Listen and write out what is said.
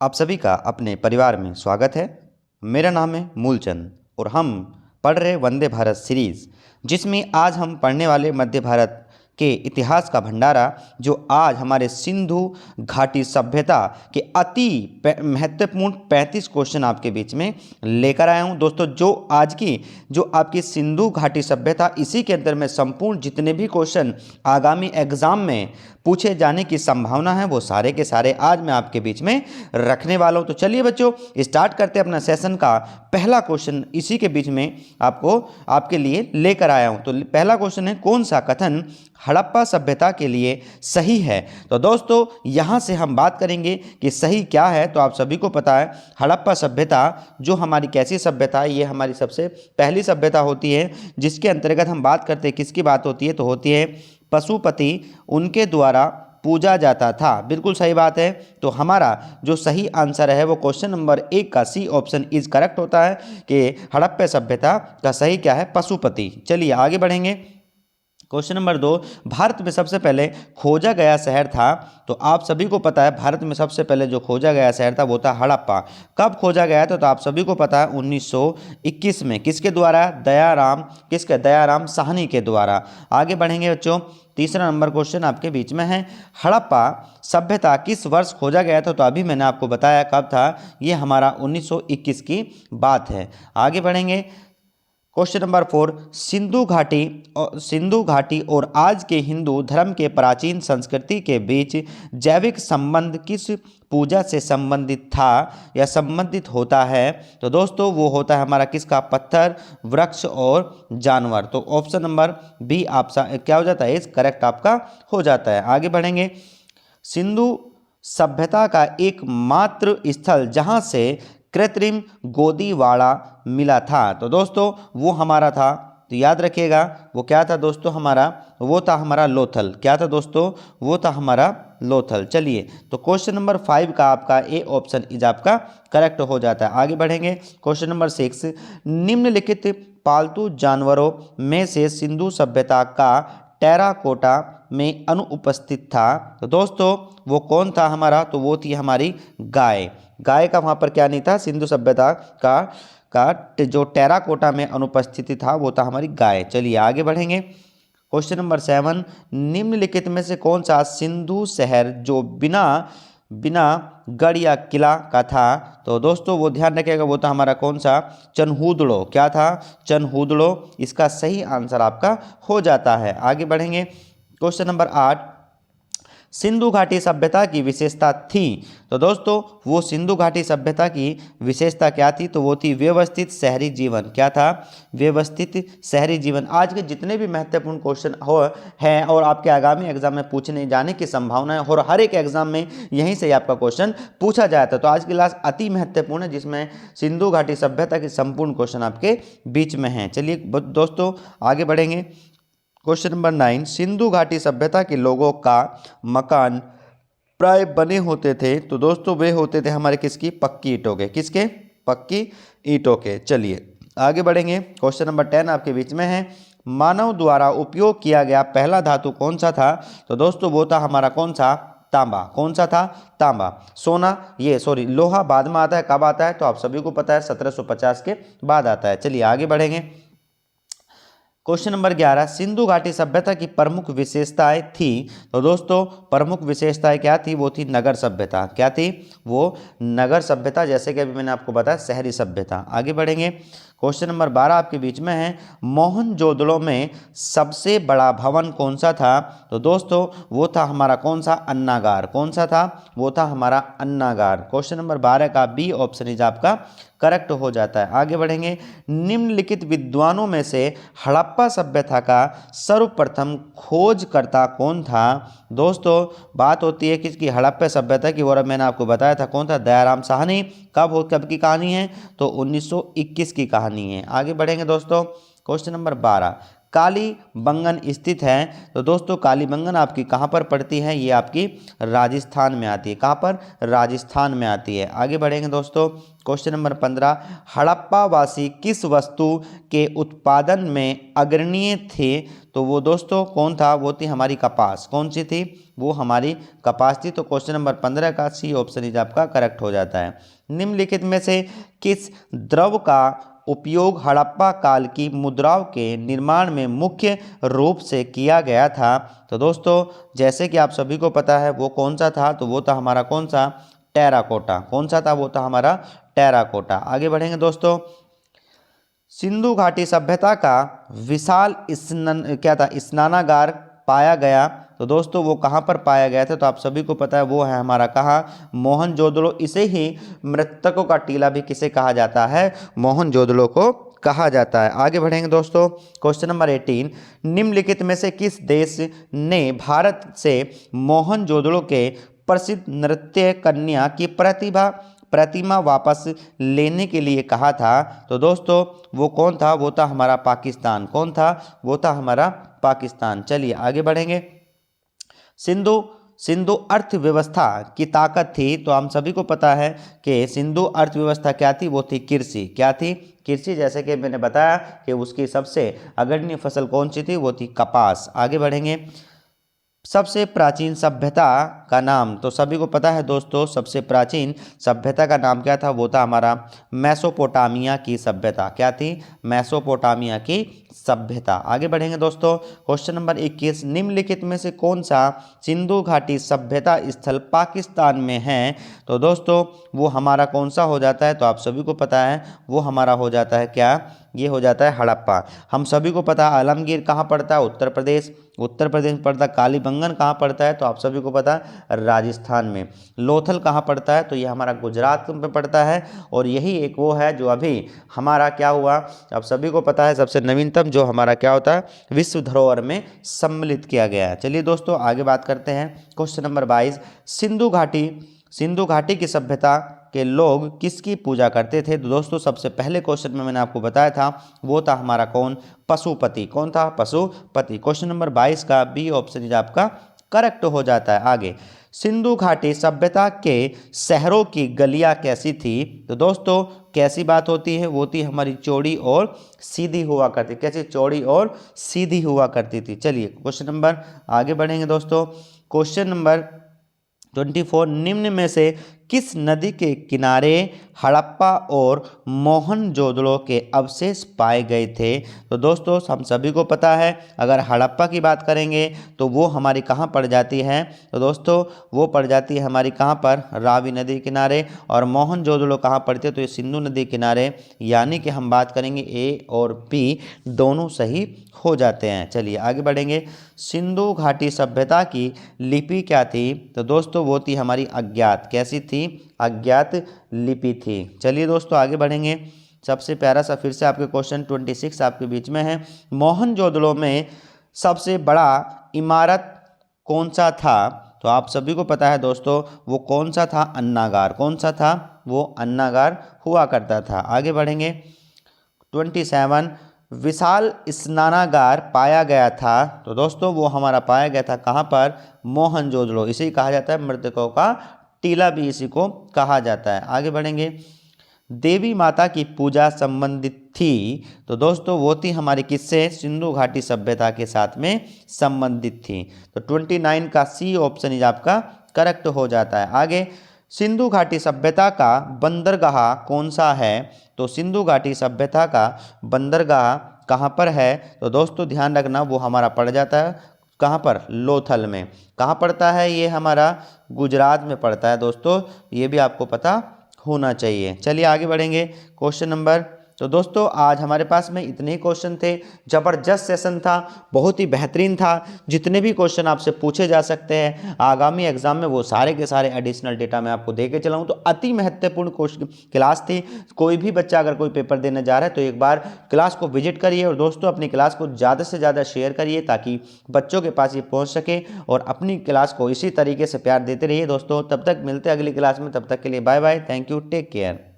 आप सभी का अपने परिवार में स्वागत है। मेरा नाम है मूलचंद और हम पढ़ रहे वंदे भारत सीरीज़, जिसमें आज हम पढ़ने वाले मध्य भारत के इतिहास का भंडारा, जो आज हमारे सिंधु घाटी सभ्यता के महत्वपूर्ण 35 क्वेश्चन आपके बीच में लेकर आया हूं। दोस्तों, जो आज की जो आपकी सिंधु घाटी सभ्यता, इसी के अंदर में संपूर्ण जितने भी क्वेश्चन आगामी एग्जाम में पूछे जाने की संभावना है, वो सारे के सारे आज मैं आपके बीच में रखने वाला हूं। तो चलिए बच्चों, स्टार्ट करते हैं अपना सेशन का। पहला क्वेश्चन इसी के बीच में आपके लिए लेकर आया हूं। तो पहला क्वेश्चन है, कौन सा कथन हड़प्पा सभ्यता के लिए सही है? तो दोस्तों, यहां से हम बात करेंगे कि सही क्या है। तो आप सभी को पता है, हड़प्पा सभ्यता जो हमारी कैसी सभ्यता है, ये हमारी सबसे पहली सभ्यता होती है, जिसके अंतर्गत हम बात करते हैं किसकी बात होती है, तो होती है पशुपति, उनके द्वारा पूजा जाता था। बिल्कुल सही बात है। तो हमारा जो सही आंसर है वो क्वेश्चन नंबर 1 का सी ऑप्शन इज करेक्ट होता है कि हड़प्पा सभ्यता का सही क्या है, पशुपति। चलिए आगे बढ़ेंगे। क्वेश्चन नंबर 2, भारत में सबसे पहले खोजा गया शहर था। तो आप सभी को पता है, भारत में सबसे पहले जो खोजा गया शहर था वो था हड़प्पा। कब खोजा गया था? तो आप सभी को पता है 1921 में। किसके द्वारा? दयाराम साहनी के द्वारा। आगे बढ़ेंगे बच्चों। तीसरा नंबर क्वेश्चन आपके बीच में है, हड़प्पा सभ्यता किस वर्ष खोजा गया था? तो अभी मैंने आपको बताया कब था, ये हमारा 1921 की बात है। आगे बढ़ेंगे। क्वेश्चन नंबर 4, सिंधु घाटी और आज के हिंदू धर्म के प्राचीन संस्कृति के बीच जैविक संबंध किस पूजा से संबंधित था या संबंधित होता है? तो दोस्तों, वो होता है हमारा किसका? पत्थर, वृक्ष और जानवर। तो ऑप्शन नंबर बी आपका क्या हो जाता है, इस करेक्ट आपका हो जाता है। आगे बढ़ेंगे। सिंधु सभ्यता का एकमात्र स्थल जहां से कृत्रिम गोदीवाड़ा मिला था, तो दोस्तों वो हमारा था, तो याद रखिएगा वो क्या था दोस्तों, वो था हमारा लोथल। क्या था दोस्तों? वो था हमारा लोथल। चलिए, तो क्वेश्चन नंबर 5 का आपका ए ऑप्शन इज आपका करेक्ट हो जाता है। आगे बढ़ेंगे। क्वेश्चन नंबर 6, निम्नलिखित पालतू जानवरों में से सिंधु सभ्यता का टेराकोटा में अनुपस्थित था। तो दोस्तों वो कौन था हमारा? तो वो थी हमारी गाय। गाय का वहाँ पर क्या नहीं था, सिंधु सभ्यता का जो टेराकोटा में अनुपस्थिति था वो था हमारी गाय। चलिए आगे बढ़ेंगे। क्वेश्चन नंबर 7, निम्नलिखित में से कौन सा सिंधु शहर जो बिना गढ़ या किला का था? तो दोस्तों वो ध्यान रखिएगा, वो था हमारा कौन सा? चनहूदड़ो। क्या था? चनहूदड़ो इसका सही आंसर आपका हो जाता है। आगे बढ़ेंगे। क्वेश्चन नंबर 8, सिंधु घाटी सभ्यता की विशेषता थी। तो दोस्तों वो सिंधु घाटी सभ्यता की विशेषता क्या थी? तो वो थी व्यवस्थित शहरी जीवन। क्या था? व्यवस्थित शहरी जीवन। आज के जितने भी महत्वपूर्ण क्वेश्चन हैं और आपके आगामी एग्जाम में पूछने जाने की संभावना है, और हर एक एग्जाम में यहीं से आपका क्वेश्चन पूछा जाता है। तो आज की क्लास अति महत्वपूर्ण है, जिसमें सिंधु घाटी सभ्यता के संपूर्ण क्वेश्चन आपके बीच में हैं। चलिए दोस्तों आगे बढ़ेंगे। क्वेश्चन नंबर 9, सिंधु घाटी सभ्यता के लोगों का मकान प्राय बने होते थे। तो दोस्तों वे होते थे हमारे किसकी? पक्की ईंटों के। किसके? पक्की ईंटों के। चलिए आगे बढ़ेंगे। क्वेश्चन नंबर 10 आपके बीच में है, मानव द्वारा उपयोग किया गया पहला धातु कौन सा था? तो दोस्तों वो था हमारा कौन सा? तांबा। कौन सा था? तांबा। लोहा बाद में आता है। कब आता है? तो आप सभी को पता है 1750 के बाद आता है। चलिए आगे बढ़ेंगे। क्वेश्चन नंबर 11, सिंधु घाटी सभ्यता की प्रमुख विशेषताएं थी। तो दोस्तों प्रमुख विशेषताएं क्या थी? वो थी नगर सभ्यता। क्या थी? वो नगर सभ्यता, जैसे कि अभी मैंने आपको बताया शहरी सभ्यता। आगे बढ़ेंगे। क्वेश्चन नंबर 12 आपके बीच में है, मोहनजोदड़ो में सबसे बड़ा भवन कौन सा था? तो दोस्तों वो था हमारा कौन सा? अन्नागार। कौन सा था? वो था हमारा अन्नागार। क्वेश्चन नंबर 12 का बी ऑप्शन इज आपका करेक्ट हो जाता है। आगे बढ़ेंगे। निम्नलिखित विद्वानों में से हड़प्पा सभ्यता का सर्वप्रथम खोजकर्ता कौन था? दोस्तों बात होती है किसकी? हड़प्पा सभ्यता की, और मैंने आपको बताया था कौन था? दयाराम साहनी। कब की कहानी है? तो 1921 की कहानी है। आगे बढ़ेंगे दोस्तों। क्वेश्चन नंबर 12, कालीबंगन स्थित है? तो दोस्तों कालीबंगन आपकी कहाँ पर पड़ती है? ये आपकी राजस्थान में आती है। कहाँ पर? राजस्थान में आती है। आगे बढ़ेंगे दोस्तों, क्वेश्चन नंबर 15, हड़प्पा वासी किस वस्तु के उत्पादन में अग्रणीय थे? तो वो दोस्तों कौन था? वो थी हमारी कपास। कौन सी थी? वो हमारी कपास थी। तो क्वेश्चन नंबर 15 का सी ऑप्शन इज आपका करेक्ट हो जाता है। निम्नलिखित में से किस द्रव का उपयोग हड़प्पा काल की मुद्राओं के निर्माण में मुख्य रूप से किया गया था? तो दोस्तों जैसे कि आप सभी को पता है वो कौन सा था? तो वो था हमारा कौन सा? टेराकोटा। कौन सा था? वो था हमारा टेराकोटा। आगे बढ़ेंगे दोस्तों, सिंधु घाटी सभ्यता का विशाल स्नानागार पाया गया? तो दोस्तों वो कहाँ पर पाया गया था? तो आप सभी को पता है वो है हमारा कहाँ? मोहनजोदड़ो। इसे ही मृतकों का टीला भी किसे कहा जाता है? मोहनजोदड़ो को कहा जाता है। आगे बढ़ेंगे दोस्तों, क्वेश्चन नंबर 18, निम्नलिखित में से किस देश ने भारत से मोहनजोदड़ो के प्रसिद्ध नृत्य कन्या की प्रतिमा वापस लेने के लिए कहा था? तो दोस्तों वो कौन था? वो था हमारा पाकिस्तान। कौन था? वो था हमारा पाकिस्तान। चलिए आगे बढ़ेंगे, सिंधु अर्थव्यवस्था की ताकत थी? तो हम सभी को पता है कि सिंधु अर्थव्यवस्था क्या थी? वो थी कृषि। क्या थी? कृषि। जैसे कि मैंने बताया कि उसकी सबसे अग्रणी फसल कौन सी थी? वो थी कपास। आगे बढ़ेंगे, सबसे प्राचीन सभ्यता का नाम? तो सभी को पता है दोस्तों सबसे प्राचीन सभ्यता का नाम क्या था? वो था हमारा मेसोपोटामिया की सभ्यता। क्या थी? मेसोपोटामिया की सभ्यता। आगे बढ़ेंगे दोस्तों, क्वेश्चन नंबर 21, निम्नलिखित में से कौन सा सिंधु घाटी सभ्यता स्थल पाकिस्तान में है? तो दोस्तों वो हमारा कौन सा हो जाता है? तो आप सभी को पता है वो हमारा हो जाता है क्या? ये हो जाता है हड़प्पा। हम सभी को पता है आलमगीर कहाँ पड़ता है? उत्तर प्रदेश। उत्तर प्रदेश में पड़ता है। कालीबंगन कहाँ पड़ता है? तो आप सभी को पता है राजस्थान में। लोथल कहाँ पड़ता है? तो ये हमारा गुजरात में पड़ता है। और यही एक वो है जो अभी हमारा क्या हुआ? आप सभी को पता है सबसे नवीनतम जो हमारा क्या होता है? विश्व धरोहर में सम्मिलित किया गया है। चलिए दोस्तों आगे बात करते हैं, क्वेश्चन नंबर 22, सिंधु घाटी की सभ्यता के लोग किसकी पूजा करते थे? तो दोस्तों सबसे पहले क्वेश्चन में मैंने आपको बताया था वो था हमारा कौन? पशुपति। कौन था? पशुपति। क्वेश्चन नंबर 22 का बी ऑप्शन इज आपका करेक्ट हो जाता है। आगे, सिंधु घाटी सभ्यता के शहरों की गलियां कैसी थी? तो दोस्तों कैसी बात होती है? वो थी हमारी चौड़ी और सीधी हुआ करती। कैसी? चौड़ी और सीधी हुआ करती थी। चलिए क्वेश्चन नंबर आगे बढ़ेंगे दोस्तों, क्वेश्चन नंबर 24, निम्न में से किस नदी के किनारे हड़प्पा और मोहनजोदड़ो के अवशेष पाए गए थे? तो दोस्तों हम सभी को पता है अगर हड़प्पा की बात करेंगे तो वो हमारी कहाँ पड़ जाती है? तो दोस्तों वो पड़ जाती है हमारी कहाँ पर? रावी नदी किनारे। और मोहनजोदड़ो कहाँ पड़ती है? तो ये सिंधु नदी किनारे। यानी कि हम बात करेंगे ए और बी दोनों सही हो जाते हैं। चलिए आगे बढ़ेंगे, सिंधु घाटी सभ्यता की लिपि क्या थी? तो दोस्तों वो थी हमारी अज्ञात। कैसी थी? अज्ञात लिपि थी। चलिए दोस्तों आगे बढ़ेंगे, सबसे प्यारा सा फिर से आपके क्वेश्चन 26 आपके बीच में है, मोहनजोदड़ो में सबसे बड़ा इमारत कौन सा था? तो आप सभी को पता है दोस्तों वो कौन सा था? अन्नागार। कौन सा था? वो अन्नागार हुआ करता था। आगे बढ़ेंगे, 27, विशाल स्नानागार पाया गया था? तो दोस्तों वो हमारा पाया गया था कहाँ पर? मोहनजोदड़ो। इसे ही कहा जाता है मृतकों का टीला, भी इसी को कहा जाता है। आगे बढ़ेंगे, देवी माता की पूजा संबंधित थी? तो दोस्तों वो थी हमारी किससे? सिंधु घाटी सभ्यता के साथ में संबंधित थी। तो 29 का सी ऑप्शन इज आपका करेक्ट हो जाता है। आगे, सिंधु घाटी सभ्यता का बंदरगाह कौन सा है? तो सिंधु घाटी सभ्यता का बंदरगाह कहाँ पर है? तो दोस्तों ध्यान रखना वो हमारा पड़ जाता है कहाँ पर? लोथल में। कहाँ पड़ता है? ये हमारा गुजरात में पड़ता है दोस्तों, ये भी आपको पता होना चाहिए। चलिए आगे बढ़ेंगे, क्वेश्चन नंबर, तो दोस्तों आज हमारे पास में इतने ही क्वेश्चन थे। ज़बरदस्त सेशन था, बहुत ही बेहतरीन था। जितने भी क्वेश्चन आपसे पूछे जा सकते हैं आगामी एग्जाम में वो सारे के सारे एडिशनल डेटा मैं आपको दे के चलाऊँ। तो अति महत्वपूर्ण क्लास थी। कोई भी बच्चा अगर कोई पेपर देने जा रहा है तो एक बार क्लास को विजिट करिए और दोस्तों अपनी क्लास को ज़्यादा से ज़्यादा शेयर करिए ताकि बच्चों के पास ये पहुँच सके और अपनी क्लास को इसी तरीके से प्यार देते रहिए दोस्तों। तब तक मिलते हैं अगली क्लास में, तब तक के लिए bye bye, thank you, take care.